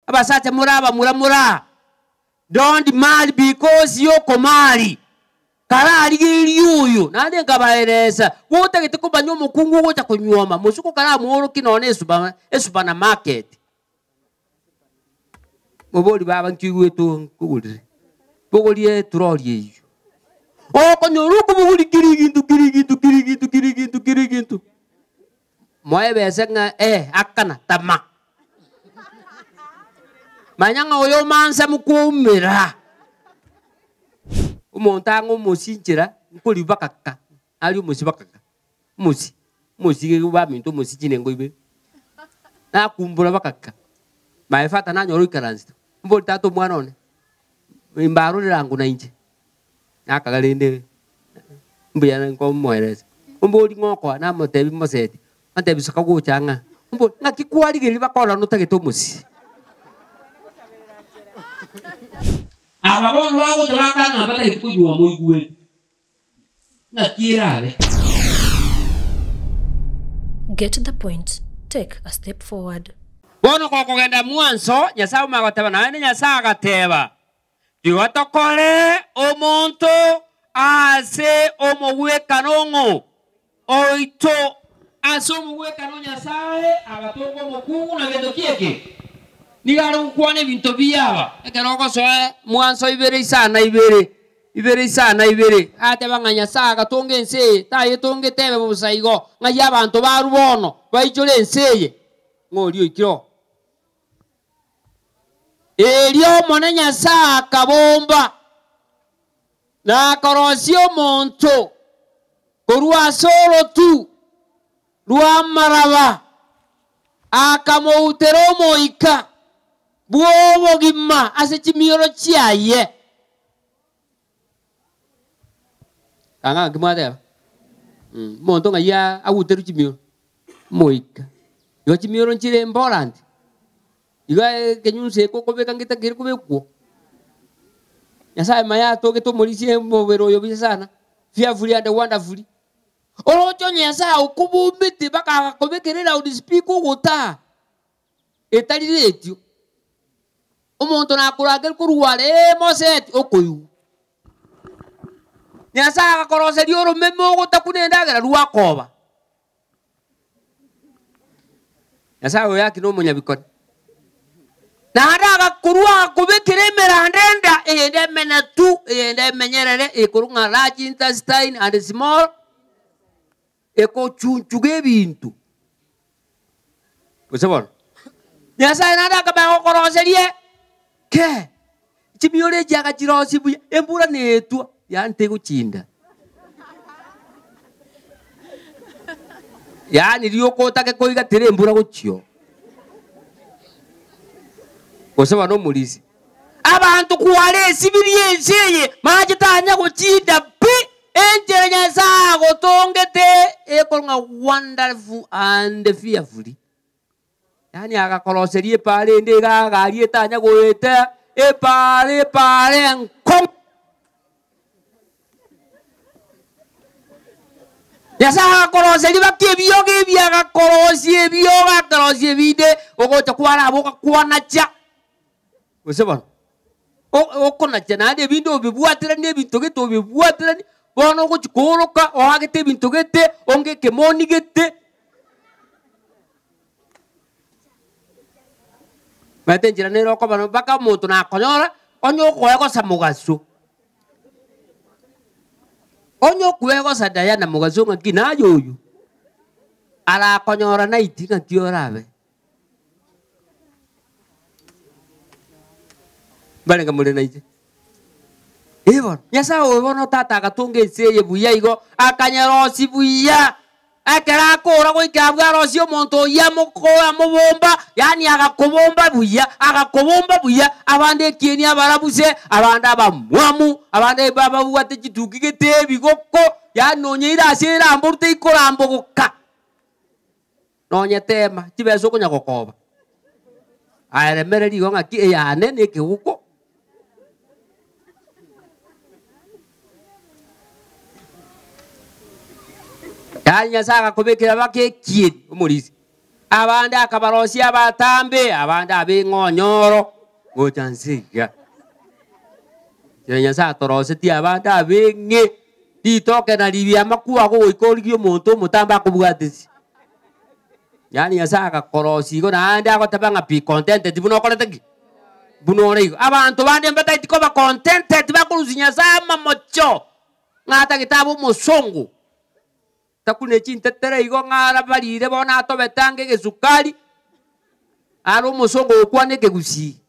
abasate muraba muramura. Don't demand because you komari. Kara aligiri yuyu. Nade ngabaereza. Wote gitikuba nyomo kungu wote kunyoma. Musuko kara muoro kinone esuba na market. Moboli baba nkiwe to kugulire. Bogoliye turoliye iyo. O konyoruko bogoli kirigintu. Moye besenga akana tama. Manyanga oyo mansa mukumira. Umontango musinjira nkoli bakaka. Ali umusi bakaka. Musi ba minto musi jinengo ibe. Na kumbura bakaka. Maefata na nyoro ikaranzito. Mboli tato mwana one. Imbaru langu na inje. Akagalende. Mbiyana nko moereza. Mboli ngoko na motebi moseti. Antebi sakago changa. Mboli ngakikuali geli bakola no tageto musi. Ababon wabo tulaka na bata ikujua muigwe. Na kirale. Get to the point. Take a step forward. Bono kwa kugenda mwanso nyasaye magateba na ene nyasaye agateba. Tiwatokole omuntu ase omugweka nongo. Oito ase omugweka no nyasaye agatongo mukungu na gendo kieke. Nigaro kwane bintu byaba ekeroko soe mwanso ibere isana ibere ate banganya saga tonge nse taye tonge tebe busayigo ngaya abantu barubono bayicole nseye ngoli ikiro elio monenya saka bomba na korosio monto korua solo tu rua maraba akamoutero moika buobo gimma ase chimiro chiaye kanga gimade monto ngaya awuteru chimiro moika yo chimiro nchire important iga kenyunse ko beka ngita kiri kubekwo nyasaye maya toge to molisie mbobero yo bisana fearfully and wonderfully orocho nyasa ukubumiti baka kobekerera udispeak uguta etaliretio umuntu nakuraga kuruwale moset okoyu nyasa akakorose dioro memo gutakunendagera ruakoba nyasa oyaki no munyabikoni nadaga kurua kubekiremera ndenda ende menatu ende menyerere ekurunga large intestine and small eko chunchuge bintu usabon nyasa nadaga ba okoroserie ke chimiore jaga chirosi buya embura netu yante kuchinda yani riokota ke koiga terembura kuchio osaba no mulisi abantu kuwale sibirie nseye majitanya kuchinda pi enjere nyasa gotongete ekolnga wonderful and fearfully yani akakoroserie pale ndega galie tanya goeta pale nkom yasa akoroserie bakebio gebia akakorosie bioga akorosie bide ogocha kwara aboka kwanacha osebon okona chana de bindo bibuatira ne bintoge to bibuatira bono go chikoroka o agete bintogete onge kemoni gete mate njira ne roko bano baka muntu na konyora onyo kwego samugaso onyo kwego sadaya na mugaso ngina yoyu ala konyora na itinga tiorabe bale ngamule na ije ebon nyasa obono tata akatunge seye buya igo akanyarosi buya akera akora go ikabwa rosi omonto yamoko amobomba yani akakobomba buya abande kieni abarabuse abanda abamwamu abande baba buwate chitukigete bigoko yani nonyeira asera amborte ikorambo goka nonyetema tibeso konya gokoba aremereri go ngaki eyane nekiguko yani nyasa akakobekera bake kieni omorisi abandi akabarosia batambe abandi abingonyoro gojansiga Nyasaye atoroseti abandi abingi ditoke na libia makuwa ko ikorigio muntu mutamba kubwatisi yani Nyasaye akakorosi go na andi agotabanga be contented buno koletegi buno rego abantu bandi mbata tiko ba contented bakuruzi Nyasaye mamocho ngata kitabu musongo takune chintetere igo ngara barire bona to betange gesukari aro musongo okwane kegusi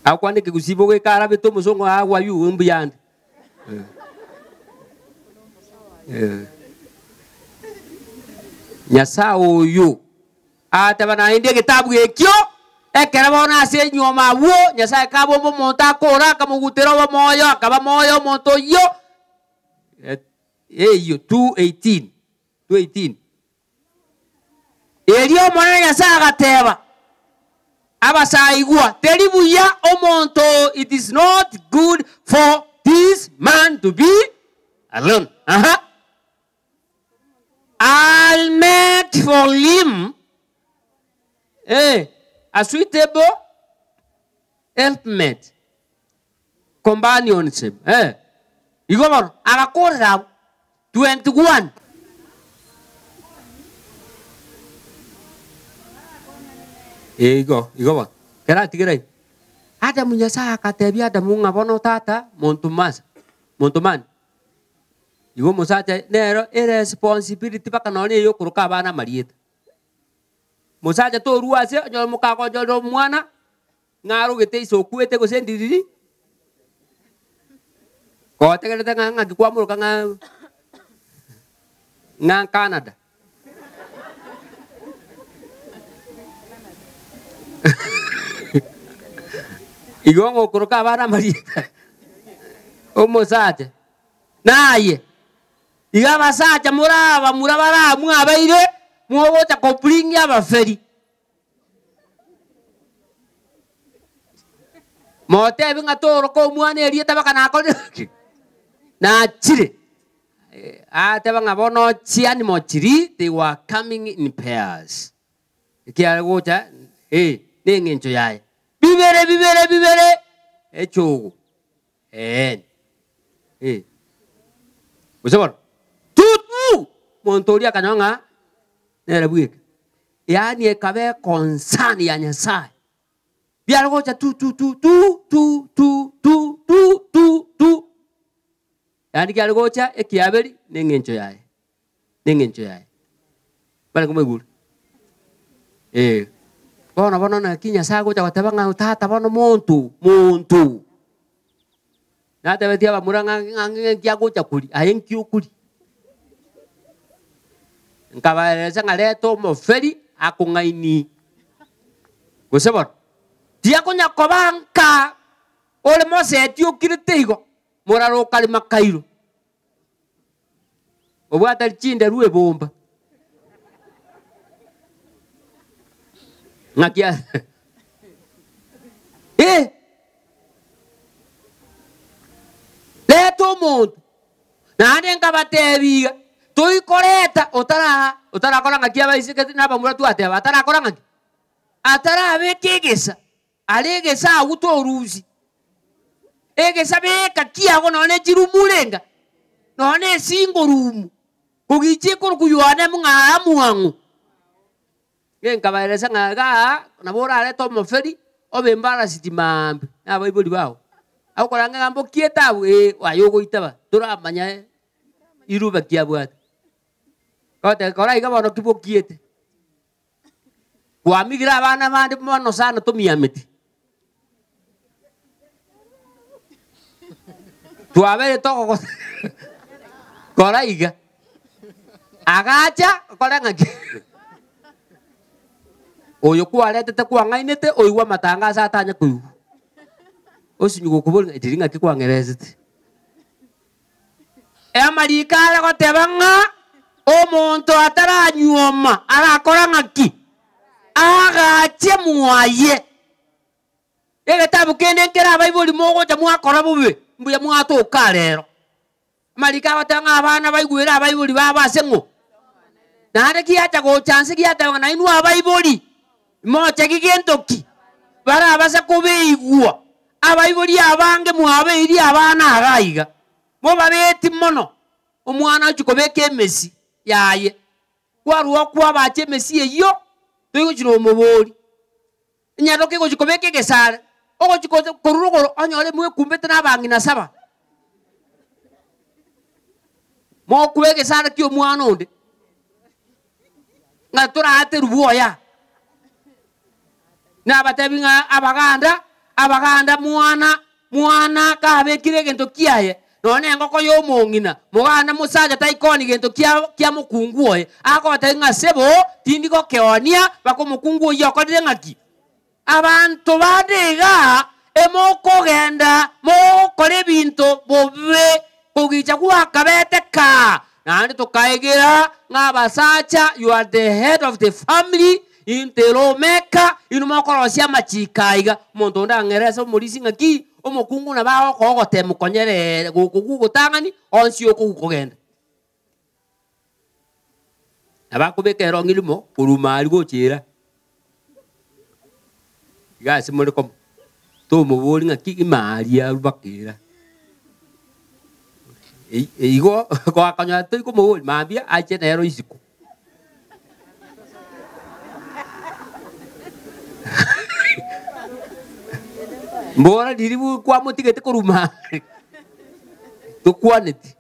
akwane kegusi boge kara beto musongo agwa yu mbiyande Nyasaye oyo atabana inde kitabu ekyo ekera bona ase nyoma wo Nyasaye kabo mo monta kora kamugutero wa moyo akaba moyo monto yo eyo 2:18 Elio mwana Nyasaye agateba abasaigwa teribuya omonto it is not good for this man to be alone I'll make for him a suitable helpmate, companionship. You go on. Akakora 21. You go on. Kera tigirai. Ada Nyasaye akatebia ada mungabono tata montuman. You go musacha nero irresponsibility bakanone yo kuruka bana marieta. Musaja to ruase nyo mukako jodo mwana ngaru gete isokuete go sendiri ko tegere nga gikwamuru kanga nga Canada igongo kuruka bana marieta o musaja naye igaba sacha murabara mwabaire muwota koplingi abaferi mote binga toro ko mwana eri tabaka na ko na chire atabanga bono chiani mochiri they were coming in pairs ikiara gocha nengencho yae bibere echogo usabor tutu montoria kananga nera buik yani ekabe concern ya Nyasaye biara gocha tu yani kiara gocha ekiaberi nengencho yae bale kumegul bono na Nyasaye gocha watabanga utata bono muntu na tabetia bamuranga ngia gocha kuri ayenki okuri nkabareza ngaleto moferi akungaini gusebor dia kunya kobanka ole mose tio kirteigo moraro kalima kairo obwata chinde ruwe bomba ngakia leto muntu na ndenga batebiga Toi koreta otara koranga kia baisi ke na bamura tu ate atara koranga atara bekegesa alegesa auto ruzi egesa beka kia gono ne jirumulenga no ne singo rumu kugiche ko kuyuana munga amuangu ngenka bairesa ngaga na bora ale to moferi obembara sitimambe na baibuli bawo akoranga ngambo kieta wayogo itaba turamanya iruba kia bwat kote kora iga bono kibo kiete kwa migira bana mandi mono sana to miameti tuabere toko kora iga agacha kora ngaki oyo kwalete te kwa ngainete oiwa matanga sa tanya kuyu osinyu kubol ndiringa kikwa ngerezete amarikala gotebanga omonto ataranyuoma arakora ngaki agache muaye egetabu kende nkera baibuli mogo cha mwakora bube mbuya mwatoka lero Malika watanga abana baigwira abayibuli babasengo. Nare kiacha go chance kiata na inu abayibuli. Mocha kigentoki. Bara abasa kubeigwa. Abayibuli abange muabe iri abana agaiga. Mo babeti mono. Omwana chukobeke Messi yaye. Kwaruwa kwa bache Messi eyo. Tuyo chino moboli. Nyaroke go chukobeke gesara. Ogo chikoze koruro anyole mwe kumbete na bangi na saba. Mo kubeke sana kyo mwana onde. Nga tora ate ruboya. Na batebi nga abaganda mwana kabe kire gento kiaye. None ngoko yo mongina. Muganda musaja taikoni gento kia mukungu oye. Ako batebi nga sebo tindi ko keonia bako mukungu oye okode ngaki. Abantu badega emoko genda mo kore binto bobe kugicha kwa kabete ka nandi tukaegera ngabasacha you are the head of the family interomeka inumokorosia machikaiga muntu ndangeresa murisi ngaki omukungu na baho kogote mukonyere gukugutangani onsi okugenda abakubekero ngilimo kurumari gochira gasi muri kom to mubori ngaki maria rubakira igo ko akanya to ko mubori mambia ache nero isiku mbora diribu kwa mutigete ko rumari to kwaneti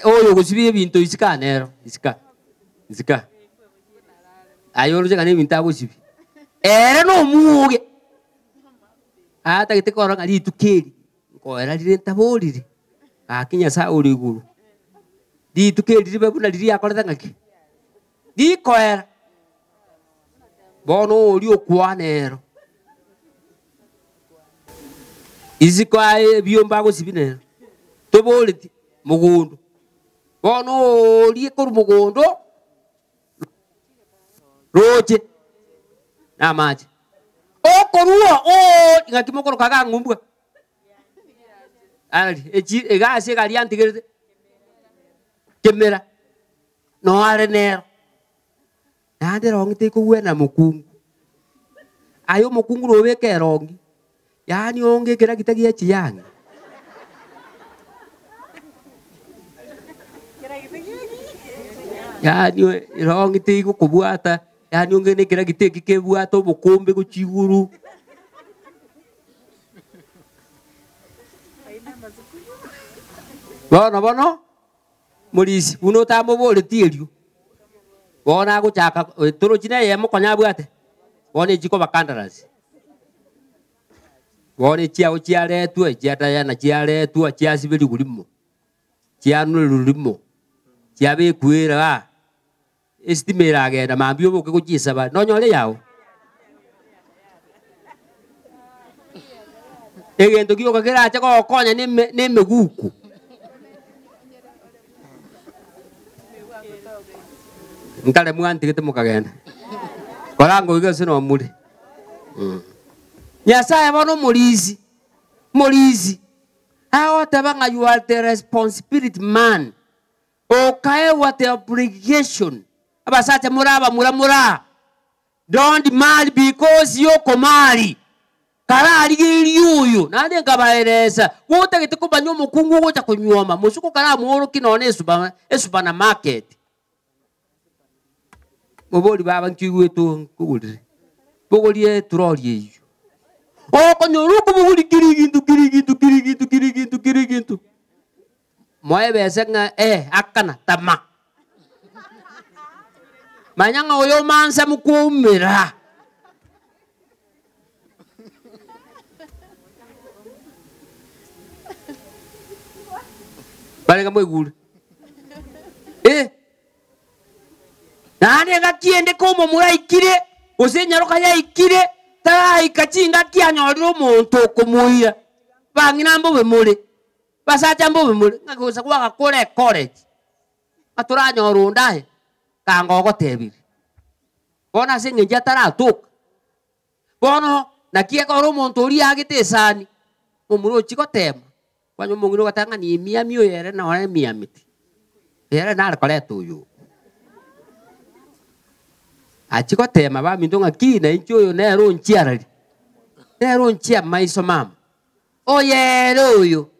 oyo gusibiye binto isika nero isika ayoro je kane binta gusibi era no muge ata gite ko ranga litukeri ko era direnta boliri akinya sa uri guru ditukeri dibe buna diri akola ngaki di ko era bono ori okwanero iziko aye biomba go sibinero to boliti mugundo bono ori ko mugundo roje na maji okorua ngakimokoro kaga ngumbwa ali egase gali antigere kemera no are nero nande rongi ko wena mukungu ayo mukungu robeke rongi yani onge kera kitagia chiyangi yani rongi tiko kubuata yani onge ne kera kiteki kebuato bukombe ko chiguru bono murisi uno tambo bole tierio bona go chaka toro chine yemo konya bwate bona jiko bakandarasi bona chia uchiare tu chiata yana chiare tu chiasi beli gulimo chianu lulimo chiabe kuera estimera agenda mambio boke kuchisaba nonyole yao egento kio kagera acha ko konya ne meguku Nkale mwanti kete mukagenda korango igase no muri Nyasaye bono murizi aho tabanga you are the responsibility man okae what the obligation abasacha mura don't marry because you komari karari yuyu nande ngabaeresa wote kete kubanyo mukungu gocha kunyoma musuko kara muoro kinone esuba na market moboli baba nkiwe to kugulire bogolie turolie iyo konyoruko boguli kirigintu moye besenga akana tama manyanga oyo mansa mukumira bale ngamwe gule nane ngakiende komo muraikire osenyaroka yaikire tarai kachinga kianyoriro muntu kumuira bangina mbobe muri basacha mbobe muri ngakusa kwa kore college aturanyoru ndahe kangogo tebiri bona singe jatara tuk bono nakie ko muntu uri agitesani mumuro chiko tema Kwanyo mungino katanga ni mia mio yere na wana mia miti. Yere na kole tuyu. Achiko tema ba minto ngaki na incho yo na ro nchiara. Na ro nchia maiso mama. O yere uyu.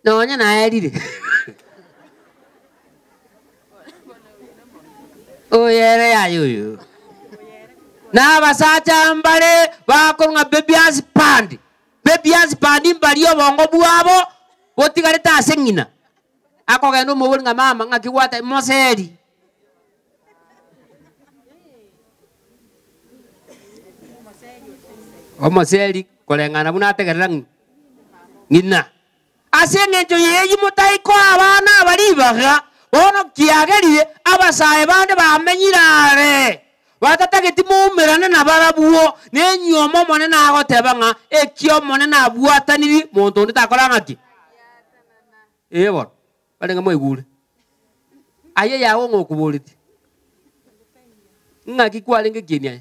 No nya na eri. O yere ya yuyu. Na basacha mbale bakonga bebias pandi. Bebias pandi mbali yo bongo buabo botigale ta sengina. Ako gendo mo nga mama ngakiwata moseri. O moseri kolengana buna tegerang ngina. Asenge jo yeyi mutai ko abana bali baga ono kiagerie abasae bande bamenyirare. Watatageti mumerana na barabuo ne nyomo mone na agoteba nga ekio mone na buataniri muntu nditakora ngaki ebo bale ngamwe igure aye yawo ngokubuliti ngaki kwale ngekinia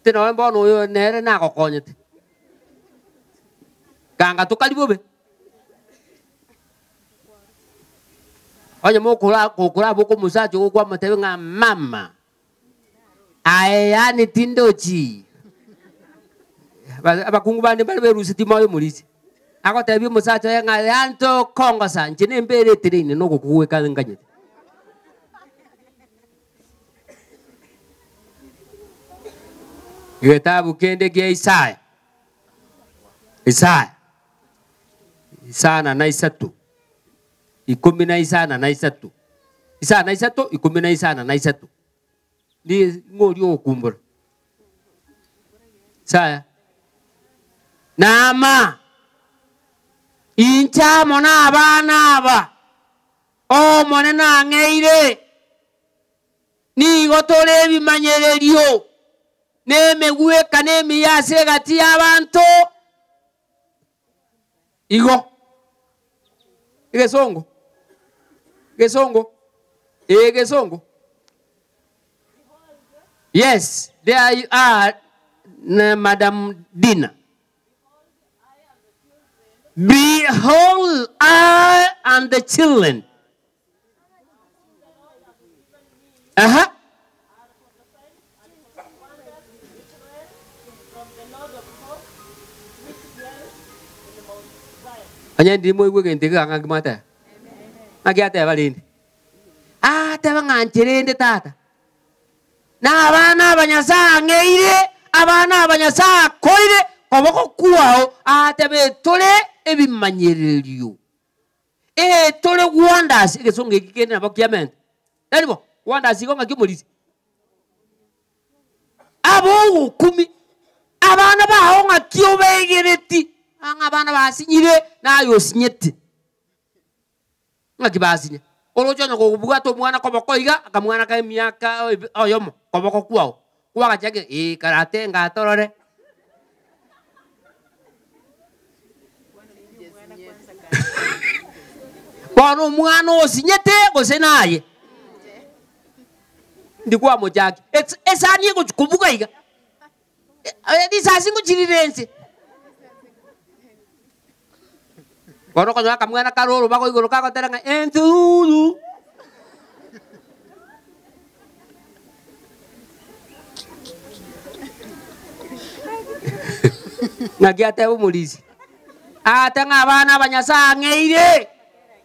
teno mbono yo nere na kokonyete kanga tukalibobe onye mokura boko musacho kwa matebe nga mama ayani tindochi abakungu bande bale berusi timoyo mulisi ako tebi musacho nga yanto kongo sanje nembere tirine noko kuweka nganye Kitabu kende kia Isaya na naisatu 13 Isaya na isatu 13 na isatu ni ngori okumbura saya nama incha mona abana aba o mone na ngeire ni gotore ebimanyererio nemegweka nemiyase gati y'abantu igo gesongo yes, there you are, Madam Dina. Behold, I and the children. Anya di mo igwe ngente ka ngagmata. Magyate balindi. Teba nganchirende tata. Na abana abanyasa ngeire abana abanyasa koire koboko kuwao atebe tole ebimanyererio tole wonders igesonge kikene na bakiament nalibo wonders igonga kimulisi abo 10 abana baho ngakio begereti abana basinyire nayo sinyete ngakibasinya olojonya ko bugato mwana koboko iga akamwana ka miaka oyomo koboko kwao kwa chake karate ngatorore Wano mwana osinyete gosenaye ndikwa mojaki esani ko kubuga iga disasi ngo chirirense Kono ko nyaka mwana karoro bako igoro kako teranga entulu Ngagiate umulisi atanga abana banyasa ngeire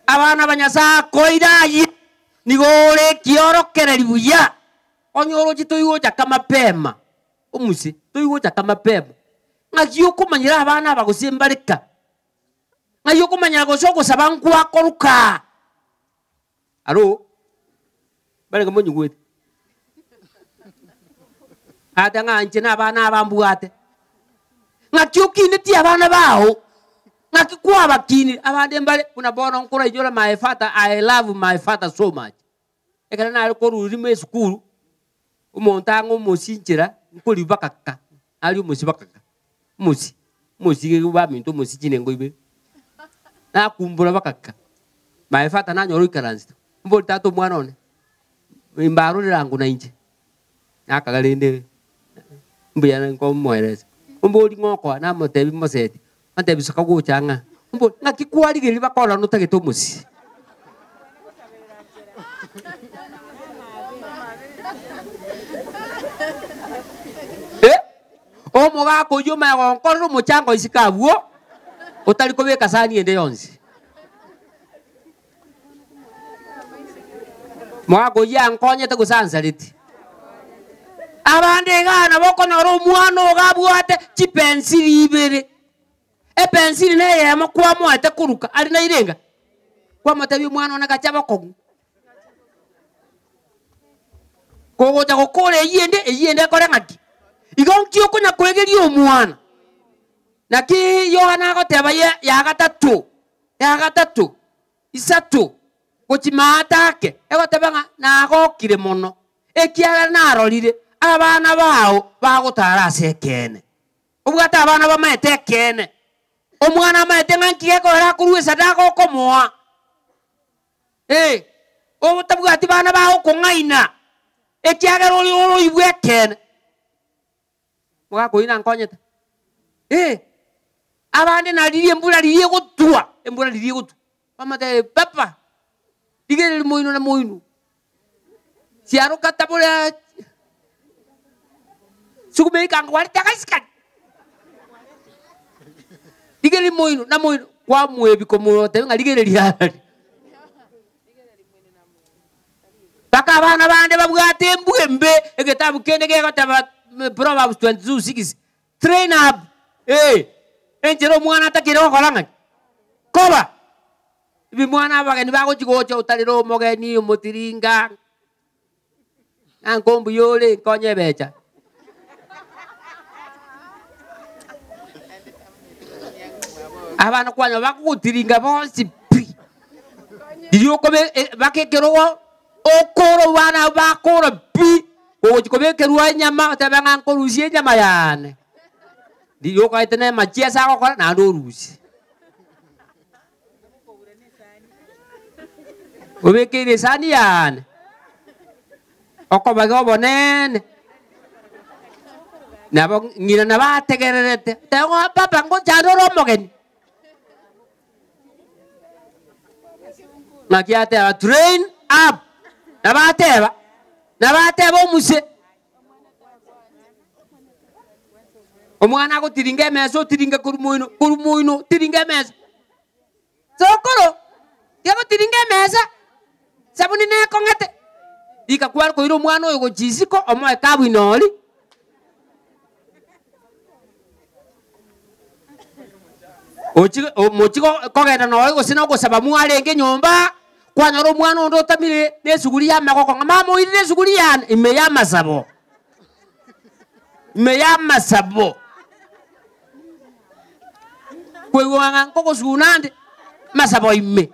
abana banyasa koirayi nigore kiorokereri buya onyoro chitoigo chakama pema umusi toigo chakama pema ngagiyo kumanyira abana bagusimbarika ngagiyo kumanyira gosoko sabanku akoruka aro bale ngamonyu atanga anchina abana abambuate ngakiukini ti abana bao ngakikuwa bakini abande mbale kuna bona nkora ijora my father I love my father so much ekana na ali koru rime school umontango mosinjira nkoli bakaka ali umusi bakaka musi ba minto musi chinengo ibe na kumbura bakaka my father na nyoro ikaranzi mboli tato mwana one mbaro rangu na inje akagalende mbuyana ngo moereza Umboli ngoko na motebi moseti. Mantebi sakago changa. Mbo ngakikwari geli bakola no tage to musi. Omoga ko yuma ya nkoro muchango isikabuo utali kobeka sani ende yonzi. Mwago ya nkonye te kusansaliti. Abande gana boko noro mwana ogabwate chipensili ibere. E pensili na ye makwa mo ate kuruka ali na irenga. Kwa matabi mwana ona kachaba kogu. Kogo ta kokole yende kore ngati. Igon kiyo kuna kwegeli omwana. Naki Yohana goteba ya gatatu. Isatu. Kuchimatake egotebanga nagokire mono ekiaga narorire abana bao bagotara sekene ubwata abana bamete kene omwana amete ngankiye ko era kuruisa dago komoa obutabwati bana bao kungaina ekiaga rori ibwe kene mwa koina nkonyeta abande nalirie embura lirie gotua pamate papa digere moino na moino siaro katabora sukume kangwari takaskan digere moino na moino kwa mwebi komo te ngaligere liari baka bana bande babwate mbwembe egetabu kende gekotaba Proverbs 22:6 train up enjero mwana takiro kolanga koba ibi mwana bageni bago chigocha utaliro mogeni umutiringa ankombu yole konye becha abana kwanya bakutiringa bonsi pi iyo kobe bakekero okoro bana bakoro pi ogochikobe kerwa nyama tabanga nkorusie nyama yane ndiyo kaitene machia sako kora na ndorusi obekere sani yane okobaga bonene nabo ngira nabategererete tego papa ngo jadoro mogeni nakiate train up nabateba omuse omwana go tiringa meso tiringa kurumoino tiringa mesa sokoro yago tiringa mesa sabuni ne kongete ika kwar ko iro mwana oyo gochisiko omoe kabu inoli mochiko kogenda no go sina go saba mwalenge nyomba kwanyoro mwana ndo tamire nesuguri ya makoko mama iri nesuguri ya imeya masabo kwewanga koko sunande masabo ime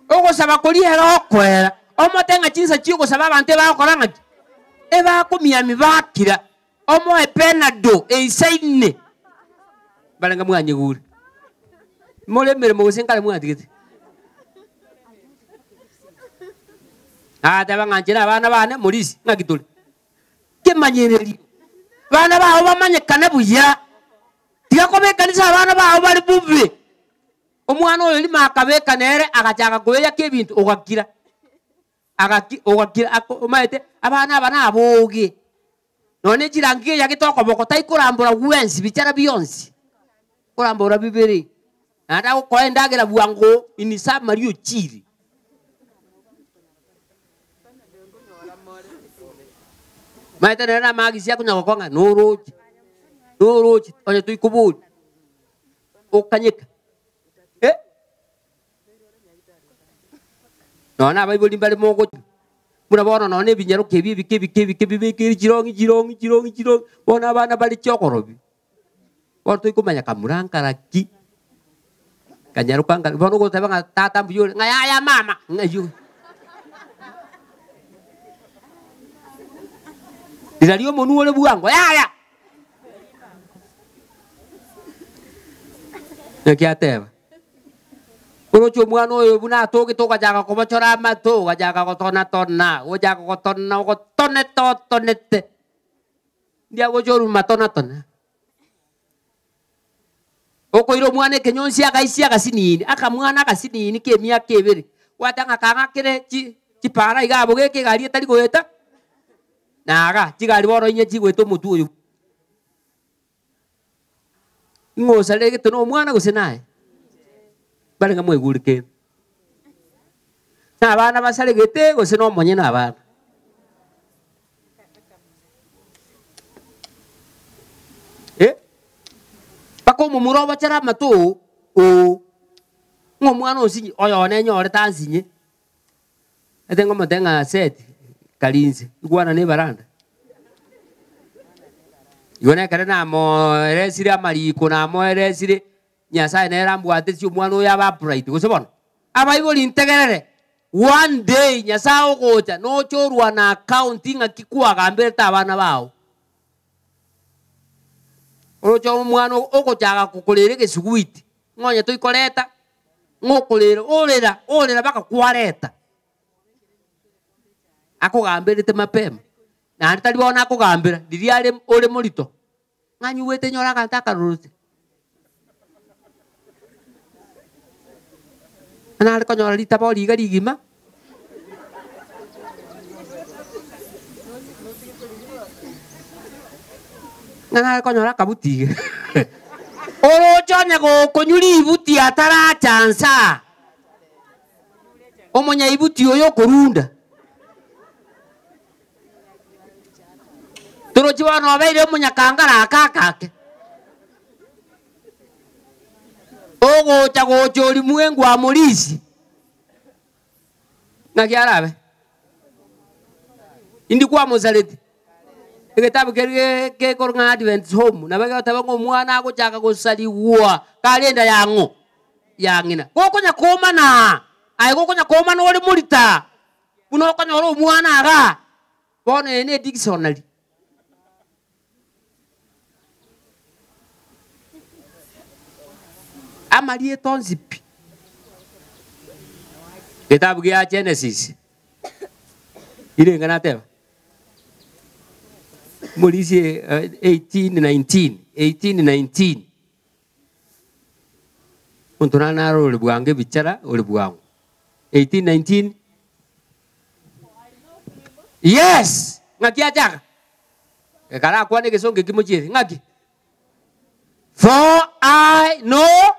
ogo saba koli hera okwera omotenga chinsa chigo saba bante ba okoranga eba kumia mibakira omo epenado eisaine balanga mwanye guri mole mere mo senkale mwadigete tabanga njira abana bane mulisi ngakitule kemanyereri bana baho bamanyekana buya tigakobe kanisa abana baho bali bubi omwana oyo lima akabeka nere agachaka goya kebintu ogakira omaete abana aboge none jirangiye yagitoko boko taikurambura gwensi bicara biyonsi kurambura bibere nada ukoendagera bwango inisa Mario chiri maete nera magisia kunyagokonga noroji onye tuikubuli okanyeka nona Bible mbali mogo muna bona none binyaro kebi jirongi bona bana bali chokorobi borto ikumanya kamurankara-ki kanyaru kanga bono go tabanga tata mbuyole ngaya mama ngayu Dilario monuole buango ya nakiateba Orocho mwana oyo buna toki toka jaga ko bachora mato jaga ko tona o jaga ko tonete dia go joru matona tona oko iro mwana kenyonsi akaisi akasinini akamwana akasinini ke myaka ebere watanga kanga kire chipara igabo geke gari etari goeta naga chigari boro inye chigweto mutu uyu ngosa lege tono mwana gose nae bale ngamwe gurike na bana basale gete gose no monye na bana bako mumuro bachara mato o ngomwana osinyi oyo ne nyore tansinye etengo matenga set kalinze igwana ne baranda yone kare na mo resire amariko na mo resire nyasaye ne rambwate cio mwana oya ba bright gosebona abaiboli integerere one day nyasaye ogocha no chorwa na accounting akikwa gambere tabana bao ocho mwana ogochaga kukulere gesuguiti ngonya toikoreta ngokulere orera baka kwareta akugambirite mapema na ntari bona akugambira ndiriare ore morito nganyu wete nyora kantaka rute ana ari konyora rita bori gari gima ngana ari konyora kabuti oro chonya go konyuri ibuti atara chansa omonya ibuti oyo korunda toro chiwa no baire omonya kangara akakake ogo chago chori mwengu amorisi ngakiarabe indi kwa mozaleti eketabu ke koronga Advent home na baga tabango mwana agochaka gosaliwa kalenda yango yangina gokonya koma na ai gokonya koma no ri murita uno konya ro mwana aga bone ne dictionary amalie tonzipi kitabu ya Genesis ile ngana teba Mulisi 18:19 untunana ro lebuange bicara olebuango 18:19 yes ngaki aja kala kwa ne kesonge kimochiri ngaki for I know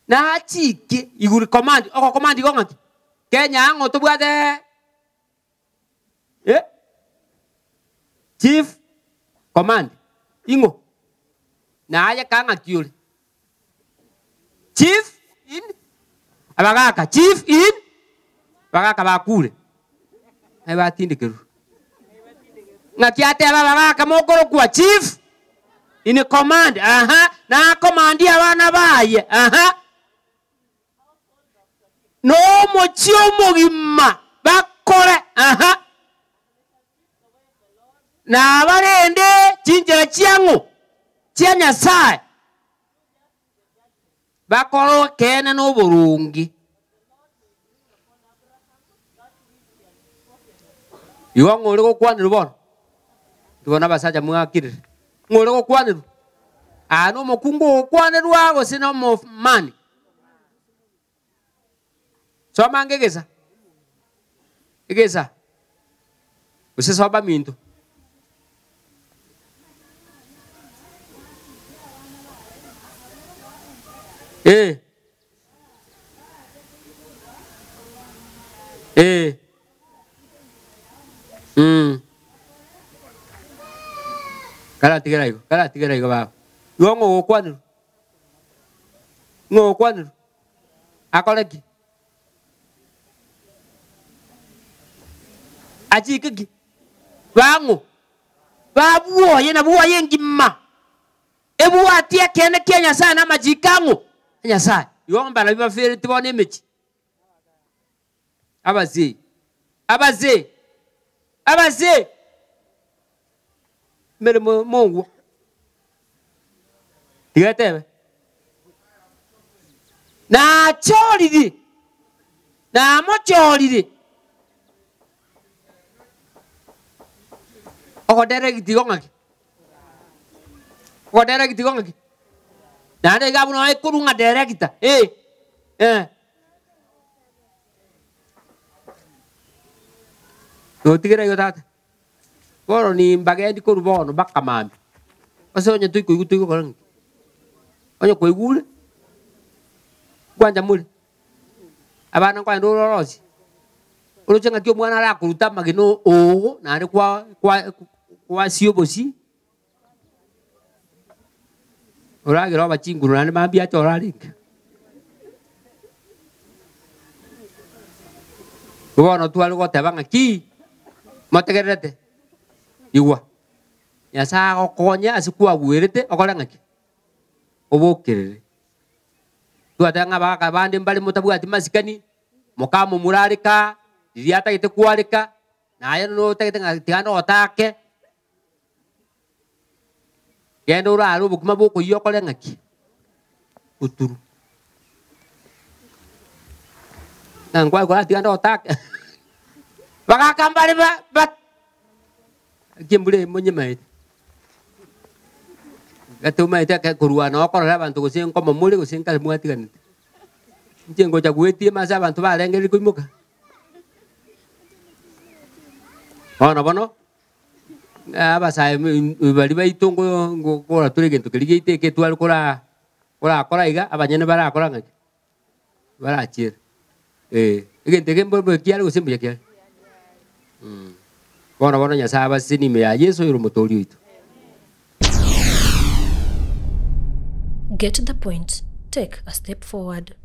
na chike iguri command oko command go ngaki Kenya ngo to bwade chief command ingo na aya kanga kiule chief in abagaka chief in bagaka bakule ai batindikiru ngakiate abagaka mokoro kwa chief in command na command abana baye no mochio mogima bakore na barende chinjira chiango chia Nyasaye bakoro kene no burungi yo ngore go kwanira bona tubona basaja mwakire ngore go kwanira ano mokungo kwanirwa go sino mo mani so mangegeza egeza usesoba minto Kala tigera igo ba. Yo ngo kwanu. Akoleki. Aji kiki. Bangu. Babuo yena buwa yengima. Ebu atia kene Kenya sana majikangu. Nyasaye. Yo mbala biba fere tibone mechi. Abaze. Mere Mungu. Tigatebe. Na choridi. Na mochoridi. Oko dere gitigo ngaki. Ko direct ko ngaki. Na ne ga buno ai ko nga direct kita. No tigera yo tata. Boro ni mbage di ko bono bakka mami. Paso nya tu ko ko. Onyo ko igule. Kwanja mule. Abana kwa ndo rosi. Olo chenga kyo mwana la kuruta magino o na ari kwa sio bosi. Ora gero ba chinguru na mambia chora ringa. Wono tu algo te banga ki. Motegerete. Iwa. Ya sa kokonya asikuwa werete okola ngaki. Obokere. Tu atanga ba kabande mbali mutabu ati masikani. Mokamu murarika, diriata ite kuarika. Na ayo no teke tingano otake. Yendo ura aru bukuma buku yokole ngaki. Uturu. Nangwa kwa tingano otake. Baka kambali bat. Kimbule monye mai. Gatu mai ta ka kurua no ko ra bantu ko sin ko mamule ko sin ka muati kan. Jengo jagueti masa bantu ba lengeli ko muka. Bono. Aba sai bali bai tongo ko ra turi gento kili ite ke tual ko ra iga abanyene bara ko ra ngaki. Bara chir. Gente que por kialo ko simbe kialo. Bono nya saba sini me ya Yesu yuru motori itu. Get the point. Take a step forward.